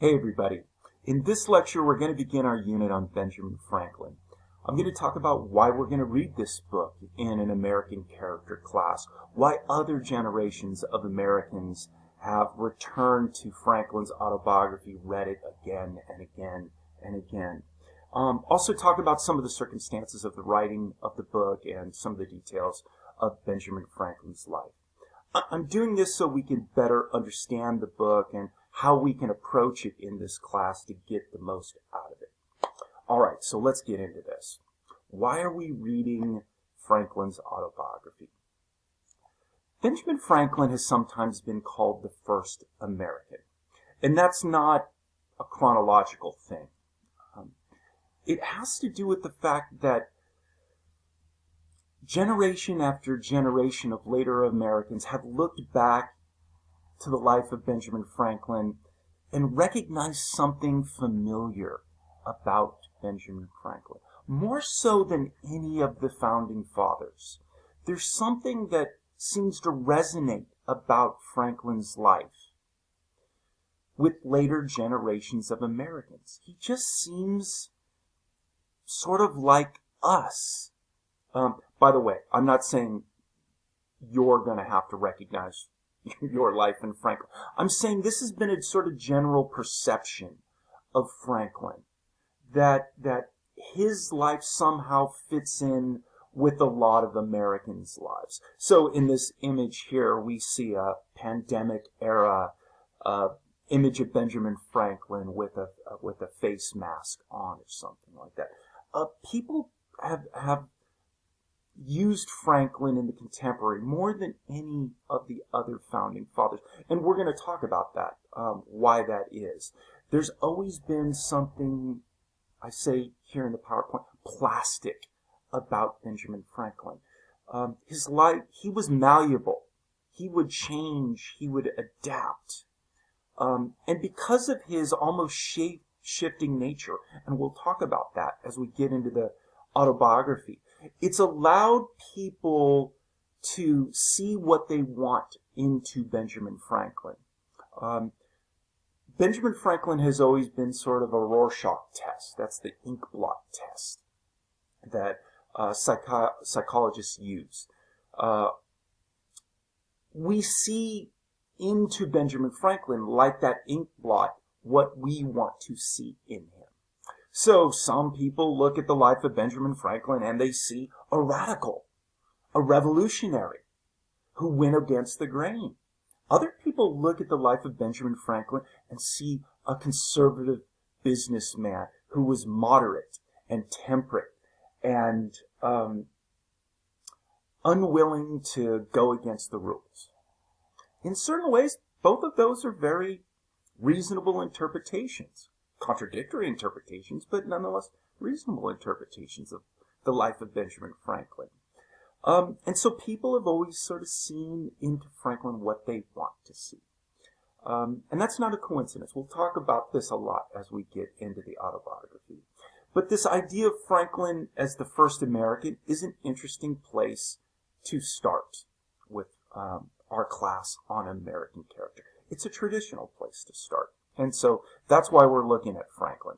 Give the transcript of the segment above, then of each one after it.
Hey everybody. In this lecture we're going to begin our unit on Benjamin Franklin. I'm going to talk about why we're going to read this book in an American character class, why other generations of Americans have returned to Franklin's autobiography, read it again and again and again. Also talk about some of the circumstances of the writing of the book and some of the details of Benjamin Franklin's life. I'm doing this so we can better understand the book and how we can approach it in this class to get the most out of it. All right, so let's get into this. Why are we reading Franklin's autobiography? Benjamin Franklin has sometimes been called the first American, and that's not a chronological thing. It has to do with the fact that generation after generation of later Americans have looked back to the life of Benjamin Franklin and recognized something familiar about Benjamin Franklin, more so than any of the founding fathers. There's something that seems to resonate about Franklin's life with later generations of Americans. He just seems sort of like us. By the way, I'm not saying you're going to have to recognize your life in Franklin. I'm saying this has been a sort of general perception of Franklin, that his life somehow fits in with a lot of Americans' lives. So in this image here, we see a pandemic era image of Benjamin Franklin with a face mask on or something like that. People have used Franklin in the contemporary more than any of the other founding fathers. And we're going to talk about that, why that is. There's always been something, I say here in the PowerPoint, plastic about Benjamin Franklin. His life, he was malleable. He would change. He would adapt. And because of his almost shape-shifting nature, and we'll talk about that as we get into the autobiography, it's allowed people to see what they want into Benjamin Franklin. Benjamin Franklin has always been sort of a Rorschach test. That's the ink blot test that psychologists use. We see into Benjamin Franklin, like that ink blot, what we want to see in him. So some people look at the life of Benjamin Franklin and they see a radical, a revolutionary who went against the grain. Other people look at the life of Benjamin Franklin and see a conservative businessman who was moderate and temperate and unwilling to go against the rules. In certain ways, both of those are very reasonable interpretations. Contradictory interpretations, but nonetheless reasonable interpretations of the life of Benjamin Franklin. And so people have always sort of seen into Franklin what they want to see. And that's not a coincidence. We'll talk about this a lot as we get into the autobiography. But this idea of Franklin as the first American is an interesting place to start with our class on American character. It's a traditional place to start. And so that's why we're looking at Franklin.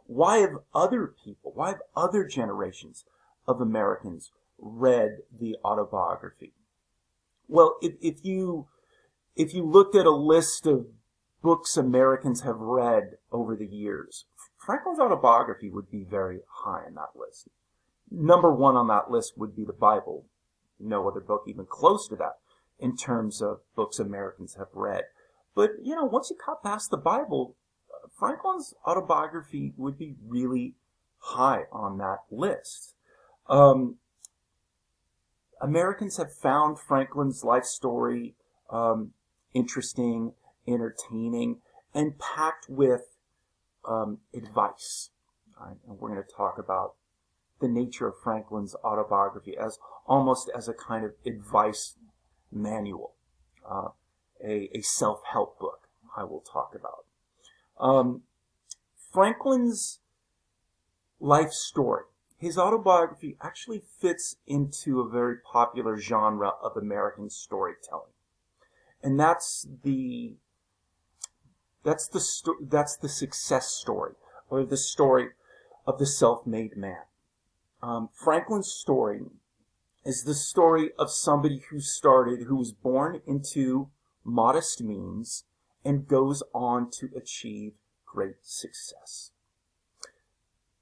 Why have other generations of Americans read the autobiography? Well, if you looked at a list of books Americans have read over the years, Franklin's autobiography would be very high on that list. Number one on that list would be the Bible. No other book even close to that in terms of books Americans have read. But, once you cut past the Bible, Franklin's autobiography would be really high on that list. Americans have found Franklin's life story interesting, entertaining, and packed with advice. Right? And we're going to talk about the nature of Franklin's autobiography as almost as a kind of advice manual. A self-help book I will talk about. Franklin's life story, his autobiography, actually fits into a very popular genre of American storytelling. And that's the That's the success story, or the story of the self-made man. Franklin's story is the story of somebody who was born into modest means and goes on to achieve great success.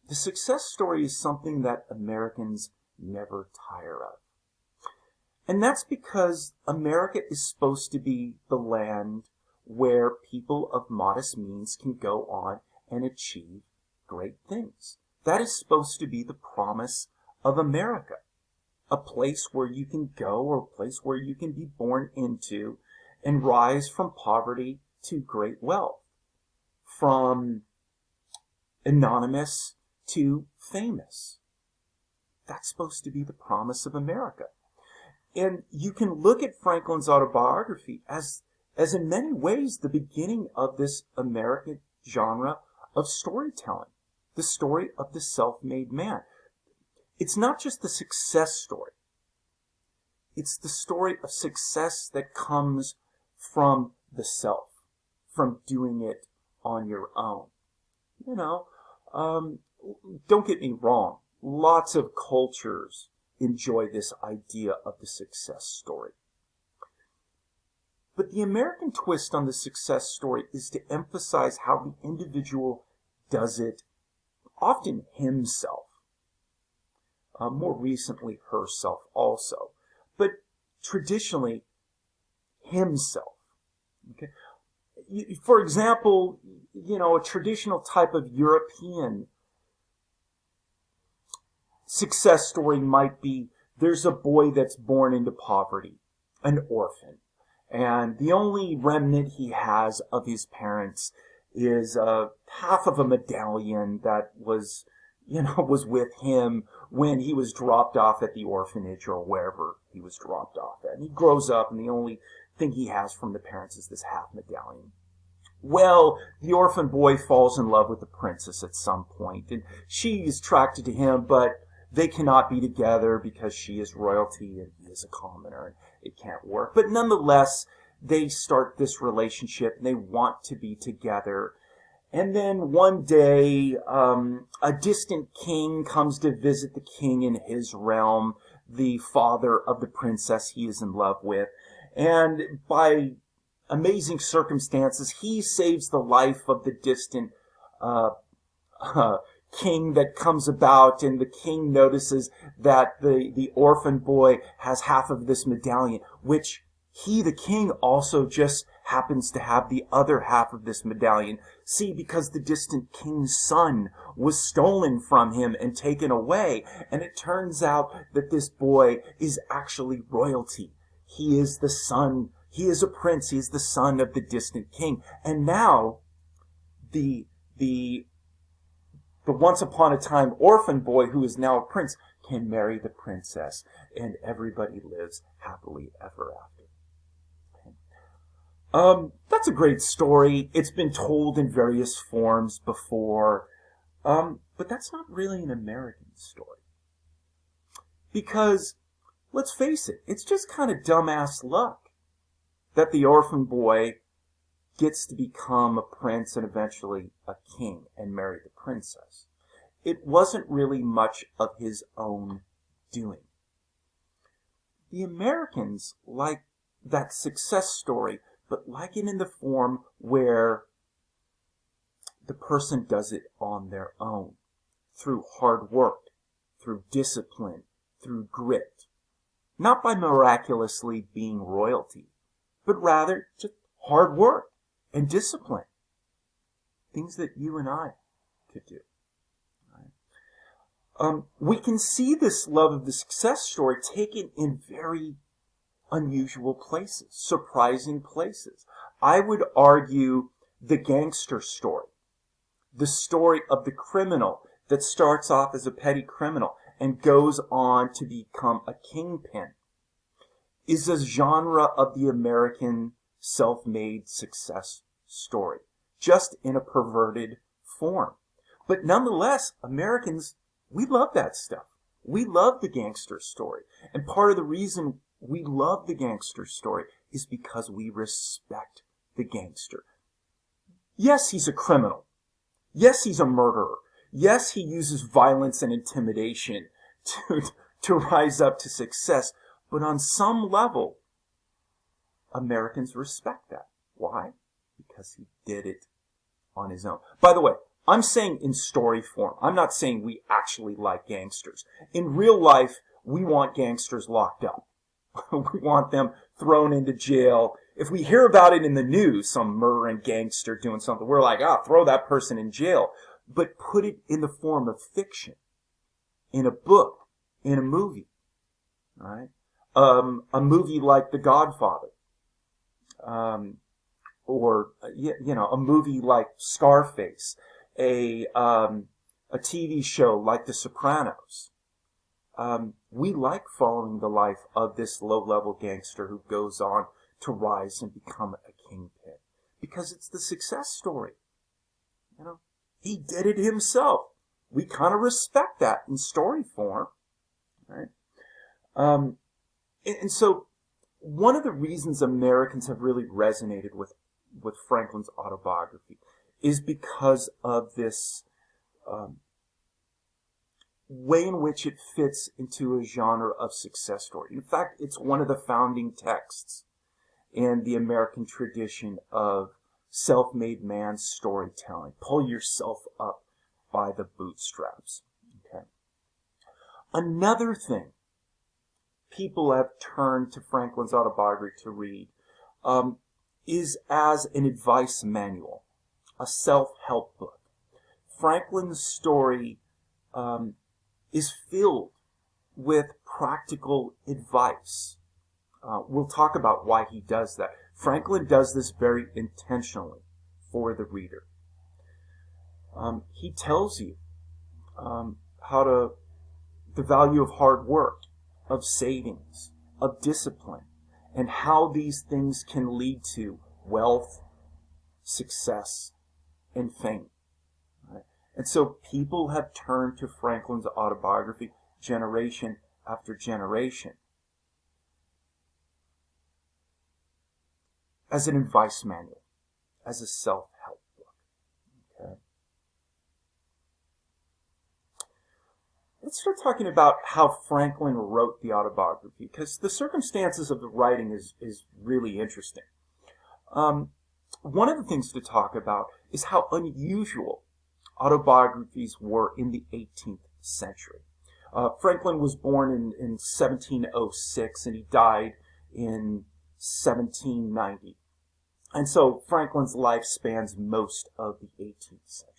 The success story is something that Americans never tire of. And that's because America is supposed to be the land where people of modest means can go on and achieve great things. That is supposed to be the promise of America. A place where you can go, or a place where you can be born into and rise from poverty to great wealth. From anonymous to famous. That's supposed to be the promise of America. And you can look at Franklin's autobiography as in many ways the beginning of this American genre of storytelling. The story of the self-made man. It's not just the success story. It's the story of success that comes from the self, from doing it on your own. You know, don't get me wrong. Lots of cultures enjoy this idea of the success story. But the American twist on the success story is to emphasize how the individual does it, often himself. More recently, herself also. But traditionally, himself. Okay? For example, a traditional type of European success story might be, there's a boy that's born into poverty, an orphan. And the only remnant he has of his parents is half of a medallion that was with him when he was dropped off at the orphanage or wherever he was dropped off at. And he grows up, and the only thing he has from the parents is this half medallion. Well, the orphan boy falls in love with the princess at some point, and she is attracted to him, but they cannot be together because she is royalty and he is a commoner, and it can't work. But nonetheless, they start this relationship, and they want to be together. And then one day, a distant king comes to visit the king in his realm, the father of the princess he is in love with. And by amazing circumstances, he saves the life of the distant king that comes about, and the king notices that the orphan boy has half of this medallion, which he, the king, also just happens to have the other half of this medallion. See, because the distant king's son was stolen from him and taken away, and it turns out that this boy is actually royalty. He is the son, he is a prince, he is the son of the distant king. And now, the once upon a time orphan boy, who is now a prince, can marry the princess, and everybody lives happily ever after. That's a great story. It's been told in various forms before, but that's not really an American story. Because, let's face it, it's just kind of dumbass luck that the orphan boy gets to become a prince and eventually a king and marry the princess. It wasn't really much of his own doing. The Americans like that success story, but like it in the form where the person does it on their own, through hard work, through discipline, through grit. Not by miraculously being royalty, but rather just hard work and discipline. Things that you and I could do. Right? We can see this love of the success story taken in very unusual places, surprising places. I would argue the gangster story, the story of the criminal that starts off as a petty criminal and goes on to become a kingpin, is a genre of the American self-made success story, just in a perverted form. But nonetheless, Americans, we love that stuff. We love the gangster story. And part of the reason we love the gangster story is because we respect the gangster. Yes, he's a criminal. Yes, he's a murderer. Yes, he uses violence and intimidation to rise up to success. But on some level, Americans respect that. Why? Because he did it on his own. By the way, I'm saying in story form. I'm not saying we actually like gangsters. In real life, we want gangsters locked up. We want them thrown into jail. If we hear about it in the news, some murdering gangster doing something, we're like, throw that person in jail. But put it in the form of fiction, in a book, in a movie, right? A movie like The Godfather, or a movie like Scarface, a TV show like The Sopranos. We like following the life of this low-level gangster who goes on to rise and become a kingpin, because it's the success story. He did it himself. We kind of respect that in story form, right? And so one of the reasons Americans have really resonated with Franklin's autobiography is because of this way in which it fits into a genre of success story. In fact, it's one of the founding texts in the American tradition of self-made man storytelling. Pull yourself up by the bootstraps. Okay. Another thing people have turned to Franklin's autobiography to read is as an advice manual, a self-help book. Franklin's story is filled with practical advice. We'll talk about why he does that. Franklin does this very intentionally for the reader. He tells you the value of hard work, of savings, of discipline, and how these things can lead to wealth, success, and fame. Right? And so people have turned to Franklin's autobiography generation after generation as an advice manual, as a self-help book. Okay. Let's start talking about how Franklin wrote the autobiography, because the circumstances of the writing is really interesting. One of the things to talk about is how unusual autobiographies were in the 18th century. Franklin was born in 1706 and he died in 1790. And so Franklin's life spans most of the 18th century.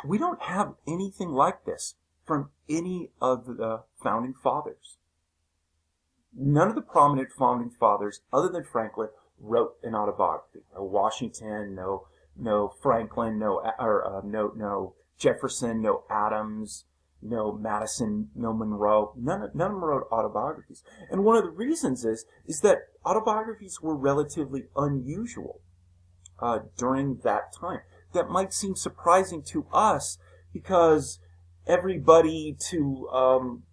We don't have anything like this from any of the founding fathers. None of the prominent founding fathers, other than Franklin, wrote an autobiography. No Washington, no Franklin, no Jefferson, no Adams, no Madison, no Monroe. None of them wrote autobiographies. And one of the reasons is that autobiographies were relatively unusual during that time. That might seem surprising to us because everybody to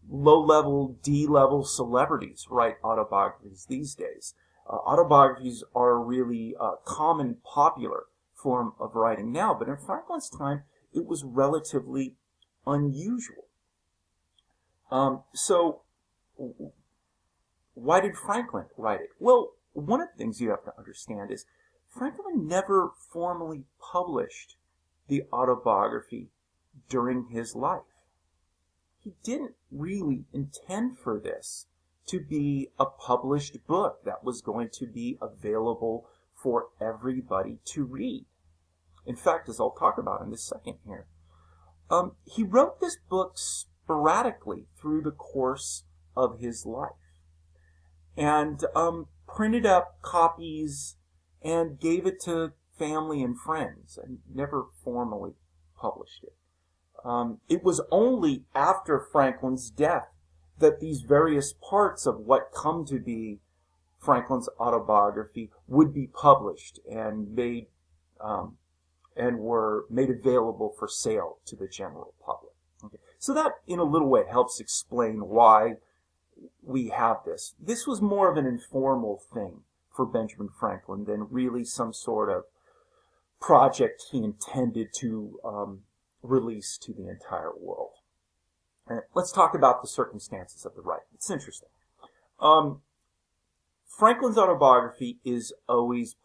low-level, D-level celebrities write autobiographies these days. Autobiographies are a really common, popular form of writing now, but in Franklin's time, it was relatively unusual. So, why did Franklin write it? Well, one of the things you have to understand is Franklin never formally published the autobiography during his life. He didn't really intend for this to be a published book that was going to be available for everybody to read. In fact, as I'll talk about in a second here, he wrote this book sporadically through the course of his life and printed up copies and gave it to family and friends and never formally published it. It was only after Franklin's death that these various parts of what come to be Franklin's autobiography would be published and made and were made available for sale to the general public. Okay. So that, in a little way, helps explain why we have this. This was more of an informal thing for Benjamin Franklin than really some sort of project he intended to release to the entire world. And let's talk about the circumstances of the writing. It's interesting. Franklin's autobiography is almost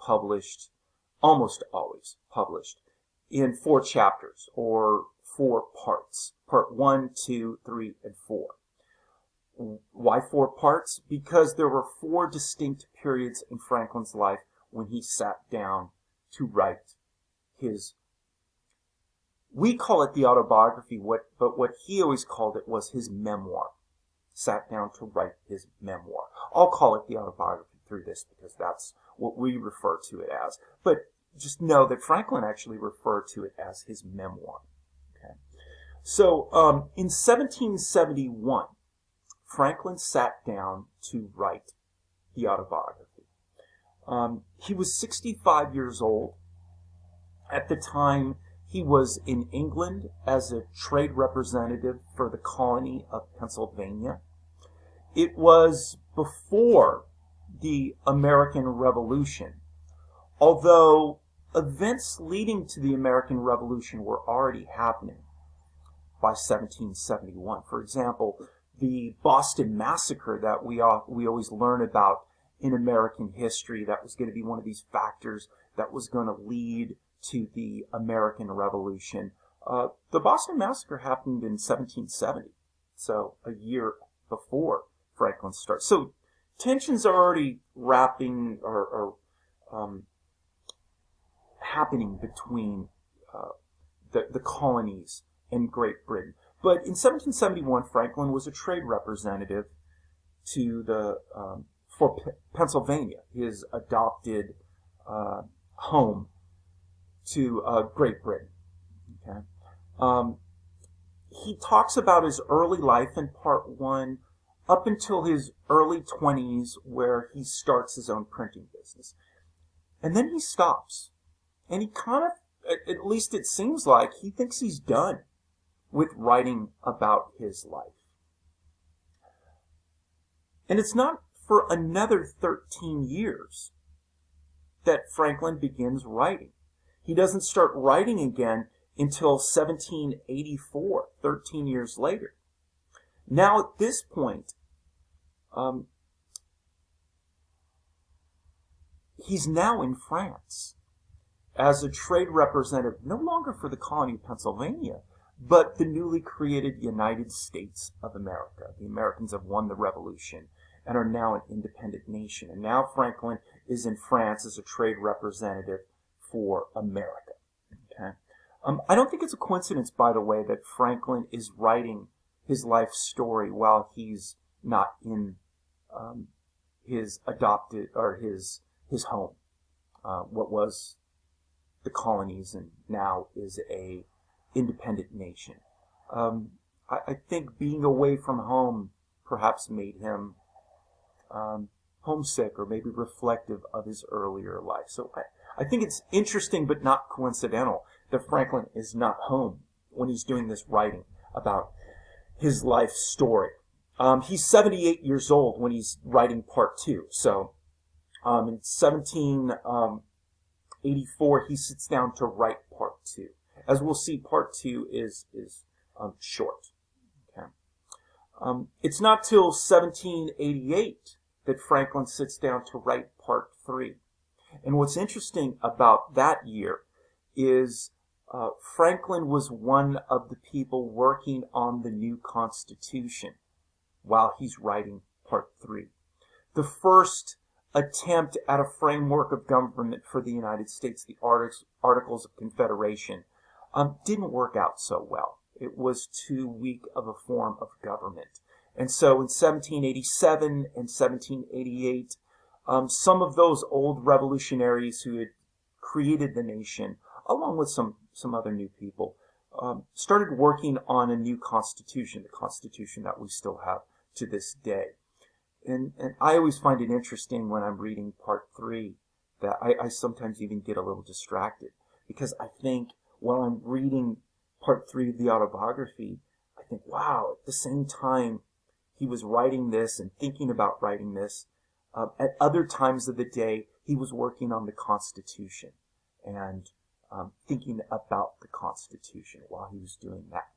always published, in 4 chapters or 4 parts. Part 1, 2, 3, and 4. Why 4 parts? Because there were 4 distinct periods in Franklin's life when he sat down to write his, we call it the autobiography, but what he always called it was his memoir. Sat down to write his memoir. I'll call it the autobiography through this because that's what we refer to it as. But just know that Franklin actually referred to it as his memoir. Okay. So in 1771, Franklin sat down to write the autobiography. He was 65 years old. At the time, he was in England as a trade representative for the colony of Pennsylvania. It was before the American Revolution, although events leading to the American Revolution were already happening by 1771. For example, the Boston Massacre that we always learn about in American history, that was going to be one of these factors that was going to lead to the American Revolution. The Boston Massacre happened in 1770, so a year before Franklin starts. So tensions are already happening between the colonies and Great Britain. But in 1771, Franklin was a trade representative to for Pennsylvania, his adopted home to Great Britain. Okay. He talks about his early life in part 1 up until his early 20s, where he starts his own printing business. And then he stops. And he kind of, at least it seems like, he thinks he's done with writing about his life. And it's not for another 13 years that Franklin begins writing. He doesn't start writing again until 1784, 13 years later. Now at this point, he's now in France as a trade representative, no longer for the colony of Pennsylvania, but the newly created United States of America. The Americans have won the revolution and are now an independent nation. And now Franklin is in France as a trade representative for America. Okay. I don't think it's a coincidence, by the way, that Franklin is writing his life story while he's not in his adopted, or his home, what was the colonies and now is a independent nation. I think being away from home perhaps made him homesick, or maybe reflective of his earlier life. So I think it's interesting but not coincidental that Franklin is not home when he's doing this writing about his life story. He's 78 years old when he's writing part 2. So in 1784, he sits down to write part 2. As we'll see, part 2 is short. Okay. It's not till 1788 that Franklin sits down to write part 3. And what's interesting about that year is Franklin was one of the people working on the new Constitution while he's writing part 3. The first attempt at a framework of government for the United States, the Articles of Confederation, didn't work out so well. It was too weak of a form of government. And so in 1787 and 1788, some of those old revolutionaries who had created the nation, along with some other new people, started working on a new constitution, the constitution that we still have to this day. And I always find it interesting when I'm reading part 3 that I sometimes even get a little distracted, because I think while I'm reading part 3 of the autobiography, I think, wow, at the same time he was writing this and thinking about writing this, At other times of the day, he was working on the Constitution and thinking about the Constitution while he was doing that.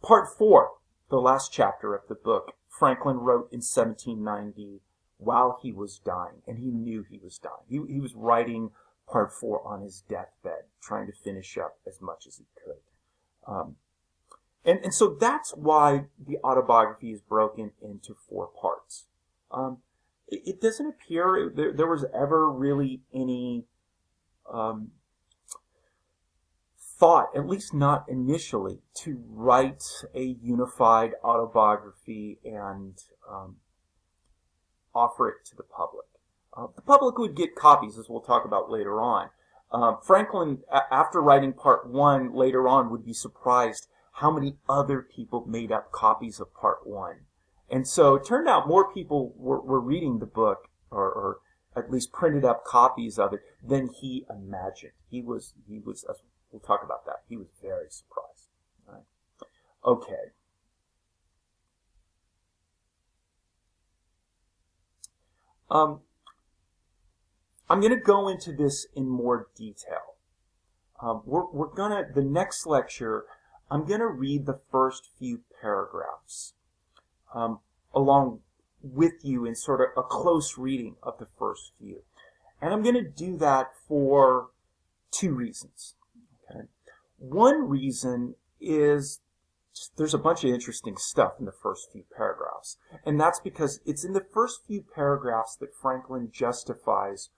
Part 4, the last chapter of the book, Franklin wrote in 1790 while he was dying, and he knew he was dying. He was writing part 4 on his deathbed, trying to finish up as much as he could. And so that's why the autobiography is broken into 4 parts. It doesn't appear there was ever really any thought, at least not initially, to write a unified autobiography and offer it to the public. The public would get copies, as we'll talk about later on. Franklin, after writing part 1, later on would be surprised how many other people made up copies of part 1. And so it turned out more people were reading the book, or at least printed up copies of it, than he imagined. He was, we'll talk about that. He was very surprised. All right. Okay. I'm going to go into this in more detail. The next lecture, I'm going to read the first few paragraphs along with you in sort of a close reading of the first few. And I'm going to do that for 2 reasons. Okay. One reason is there's a bunch of interesting stuff in the first few paragraphs. And that's because it's in the first few paragraphs that Franklin justifies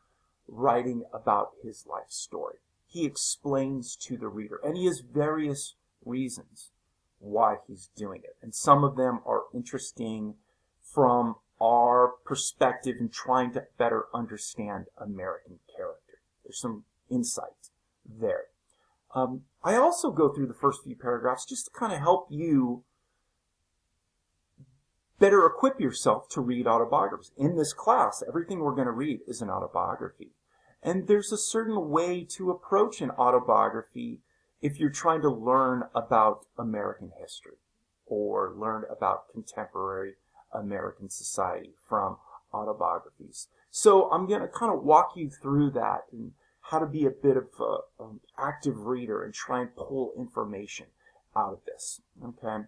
writing about his life story. He explains to the reader, and he has various reasons why he's doing it. And some of them are interesting from our perspective in trying to better understand American character. There's some insight there. I also go through the first few paragraphs just to kind of help you better equip yourself to read autobiographies. In this class, everything we're going to read is an autobiography. And there's a certain way to approach an autobiography if you're trying to learn about American history or learn about contemporary American society from autobiographies. So I'm going to kind of walk you through that and how to be a bit of an active reader and try and pull information out of this. Okay.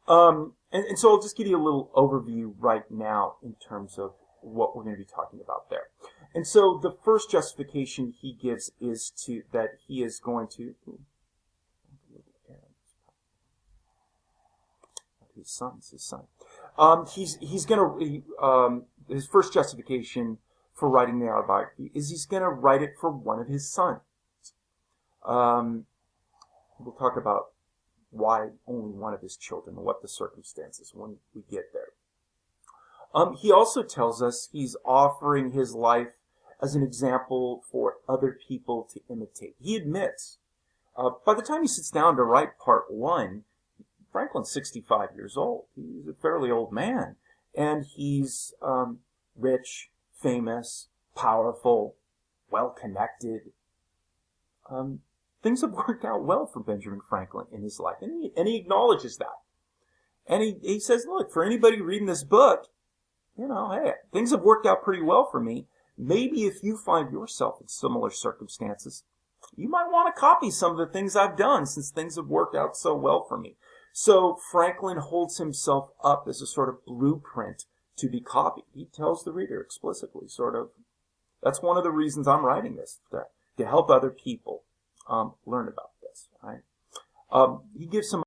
And so I'll just give you a little overview right now in terms of what we're going to be talking about there. And so the first justification he gives is that he is going to his son. He's going to his first justification for writing the autobiography is he's going to write it for one of his sons. We'll talk about why only one of his children and what the circumstances when we get there. He also tells us he's offering his life as an example for other people to imitate. He admits, by the time he sits down to write part 1, Franklin's 65 years old. He's a fairly old man. And he's rich, famous, powerful, well-connected. Things have worked out well for Benjamin Franklin in his life. And he acknowledges that. And he says, look, for anybody reading this book, hey, things have worked out pretty well for me. Maybe if you find yourself in similar circumstances, you might want to copy some of the things I've done since things have worked out so well for me. So Franklin holds himself up as a sort of blueprint to be copied. He tells the reader explicitly, sort of, that's one of the reasons I'm writing this, to help other people learn about this. Right? He gives some